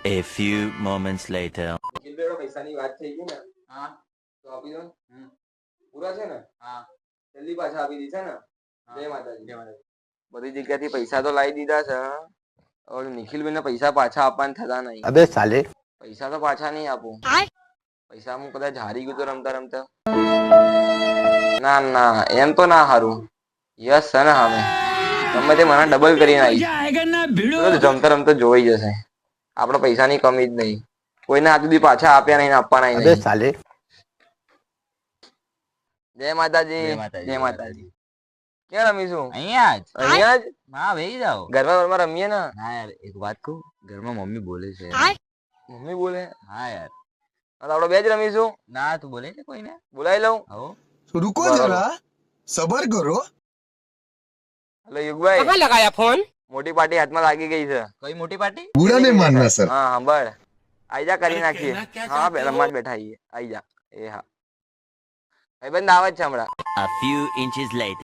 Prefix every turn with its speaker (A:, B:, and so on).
A: A few moments later.
B: પૈસાની વાત થઈ ગઈ ને,
C: હા
B: તો આપી દો.
C: હમ.
B: પૂરા છે ને,
C: હા
B: જલ્દી પાછા આપી દીધા ને.
C: હા.
B: જય માતાજી.
C: જય માતાજી.
B: બધી જગ્યાથી પૈસા તો લાવી દીધા છે, હવે નિખિલભાઈ ને પૈસા પાછા આપવાના થતા નહીં.
D: अबे साले
B: પૈસા તો પાછા નહીં આપું. પૈસા હું કદાચ હારી ગયું તો રમતા રમતા. ના ના, એમ તો ના હારું. યસ છે ને, સામે ગમે તે મને ડબલ કરીને આવી જમતા રમતા જોઈ જશે. આપણે પૈસાની કમી જ નહીં. કોઈને આજ સુધી પાછા આપ્યા નહીં ને આપવાના
D: अबे
B: નહીં.
D: साले
B: જય માતાજી.
C: જય માતાજી.
B: જય માતાજી. ક્યાં રમીશું?
C: અહીંયા જ
B: અહીંયા જ
C: હા બેહી જાઓ.
B: ઘરમાં રમીએ ને.
C: ના યાર એક વાત કહું, ઘરમાં મમ્મી બોલે છે.
B: મમ્મી બોલે.
C: હા યાર.
B: તો આપણે બે જ રમીશું.
C: ના તું બોલે છે કોઈને?
B: બોલાવી લઉં.
C: હો
E: रुको
B: बराबर।
E: जरा सबर करो।
B: હેલો યુગભાઈ,
F: कहाँ लगाया फोन?
B: મોટી પાર્ટી હાથમાં લાગી ગઈ છે.
C: કઈ મોટી પાર્ટી?
E: बुरा नहीं मानना सर।
B: હા સાંભળ, આઈ જા કરી નાખીએ. હા રમવા જ બેઠા આઈએ. આઈ જા. એ હા ભાઈબંધ આવે જ છે હમણાં.
A: A few inches later.